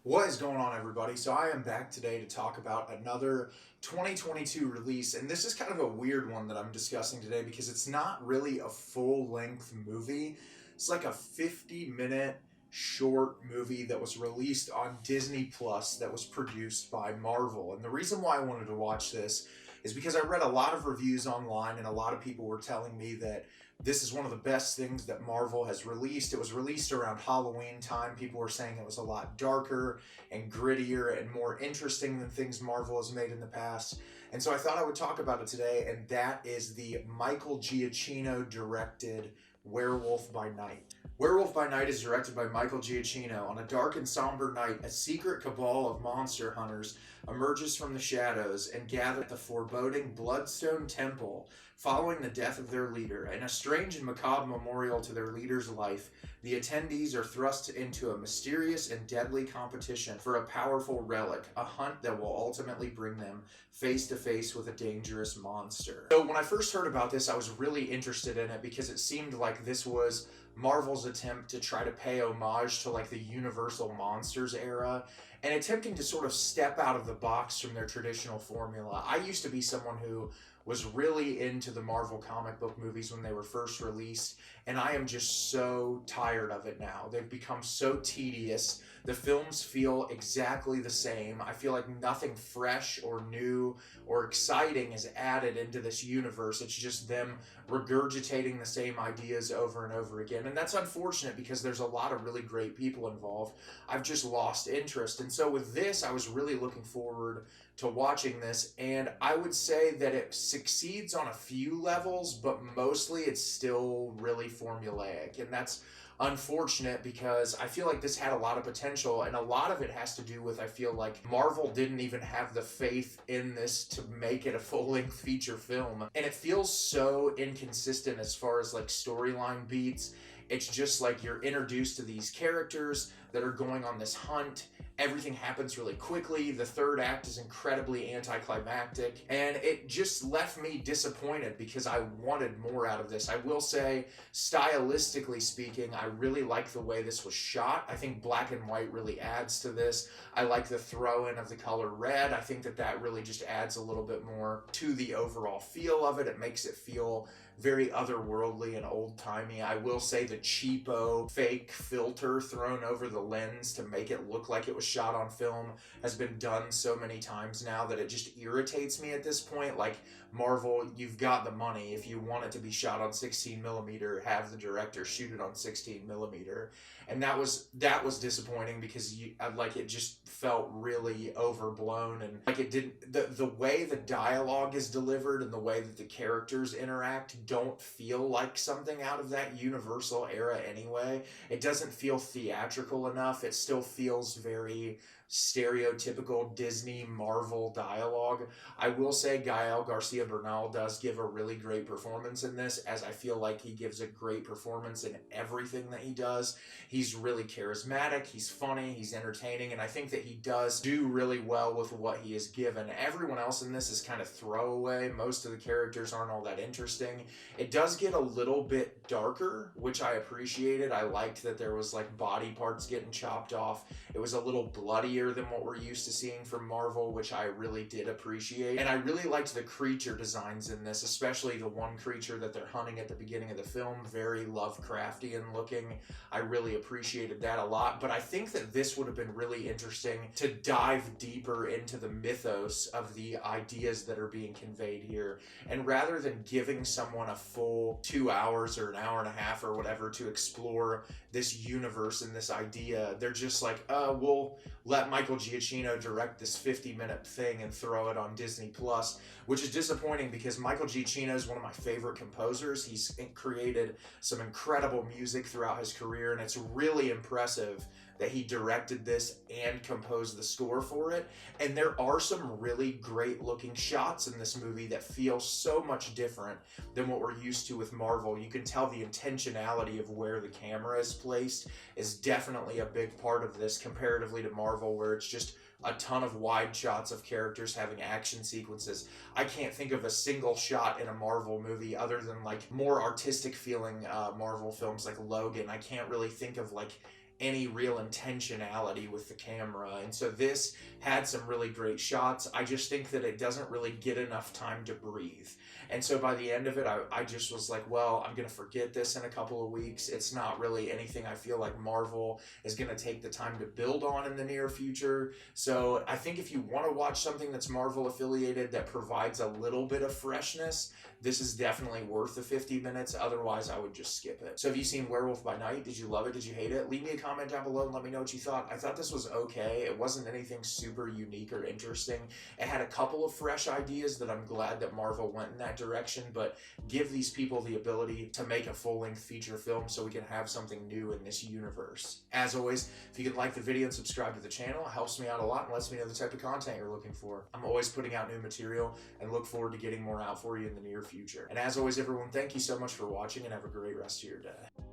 What is going on, everybody? So I am back today to talk about another 2022 release, and this is kind of a weird one that I'm discussing today because it's not really a full-length movie. It's like a 50-minute short movie that was released on Disney Plus that was produced by Marvel. And the reason why I wanted to watch this is because I read a lot of reviews online and a lot of people were telling me that this is one of the best things that Marvel has released. It was released around Halloween time. People were saying it was a lot darker and grittier and more interesting than things Marvel has made in the past. And so I thought I would talk about it today, and that is the Michael Giacchino directed Werewolf by Night. Werewolf by Night is directed by Michael Giacchino. On a dark and somber night, a secret cabal of monster hunters emerges from the shadows and gather at the foreboding Bloodstone Temple. Following the death of their leader, an estranged and macabre memorial to their leader's life, the attendees are thrust into a mysterious and deadly competition for a powerful relic, a hunt that will ultimately bring them face to face with a dangerous monster. So when I first heard about this, I was really interested in it because it seemed like this was Marvel's attempt to try to pay homage to like the Universal Monsters era and attempting to sort of step out of the box from their traditional formula. I used to be someone who was really into the Marvel comic book movies when they were first released, and I am just so tired of it now. They've become so tedious. The films feel exactly the same. I feel like nothing fresh or new or exciting is added into this universe. It's just them regurgitating the same ideas over and over again. And that's unfortunate because there's a lot of really great people involved. I've just lost interest. And so with this, I was really looking forward to watching this, and I would say that it succeeds on a few levels, but mostly it's still really formulaic. And that's unfortunate because I feel like this had a lot of potential, and a lot of it has to do with I feel like Marvel didn't even have the faith in this to make it a full-length feature film. And it feels so inconsistent as far as like storyline beats. It's just like you're introduced to these characters that are going on this hunt. Everything happens really quickly. The third act is incredibly anticlimactic, and it just left me disappointed because I wanted more out of this. I will say, stylistically speaking, I really like the way this was shot. I think black and white really adds to this. I like the throw-in of the color red. I think that that really just adds a little bit more to the overall feel of it. It makes it feel very otherworldly and old-timey. I will say the cheapo fake filter thrown over the lens to make it look like it was shot on film has been done so many times now that it just irritates me at this point. Like, Marvel, you've got the money. If you want it to be shot on 16 millimeter, have the director shoot it on 16 millimeter. And that was disappointing because like it just felt really overblown, and like it didn't the way the dialogue is delivered and the way that the characters interact don't feel like something out of that Universal era anyway. It doesn't feel theatrical enough. It still feels very stereotypical Disney Marvel dialogue. I will say Gael Garcia Bernal does give a really great performance in this, as I feel like he gives a great performance in everything that he does. He's really charismatic, he's funny, he's entertaining, and I think that he does do really well with what he is given. Everyone else in this is kind of throwaway. Most of the characters aren't all that interesting. It does get a little bit darker, which I appreciated. I liked that there was like body parts getting chopped off. It was a little bloodier than what we're used to seeing from Marvel, which I really did appreciate. And I really liked the creature designs in this, especially the one creature that they're hunting at the beginning of the film, very Lovecraftian looking. I really appreciated that a lot, but I think that this would have been really interesting to dive deeper into the mythos of the ideas that are being conveyed here. And rather than giving someone a full 2 hours or an hour and a half or whatever to explore this universe and this idea, they're just like, we'll let Michael Giacchino direct this 50-minute thing and throw it on Disney Plus, which is disappointing because Michael Giacchino is one of my favorite composers. He's created some incredible music throughout his career, and it's really impressive that he directed this and composed the score for it. And there are some really great looking shots in this movie that feel so much different than what we're used to with Marvel. You can tell the intentionality of where the camera is placed is definitely a big part of this comparatively to Marvel, where it's just a ton of wide shots of characters having action sequences. I can't think of a single shot in a Marvel movie other than like more artistic feeling Marvel films like Logan. I can't really think of like any real intentionality with the camera. And so this had some really great shots. I just think that it doesn't really get enough time to breathe. And so by the end of it, I just was like, well, I'm going to forget this in a couple of weeks. It's not really anything I feel like Marvel is going to take the time to build on in the near future. So I think if you want to watch something that's Marvel affiliated that provides a little bit of freshness, this is definitely worth the 50 minutes. Otherwise, I would just skip it. So have you seen Werewolf by Night? Did you love it? Did you hate it? Leave me a comment down below and let me know what you thought. I thought this was okay. It wasn't anything super unique or interesting. It had a couple of fresh ideas that I'm glad that Marvel went in that direction, but give these people the ability to make a full-length feature film so we can have something new in this universe. As always, if you could like the video and subscribe to the channel, it helps me out a lot and lets me know the type of content you're looking for. I'm always putting out new material and look forward to getting more out for you in the near future. And as always, everyone, thank you so much for watching and have a great rest of your day.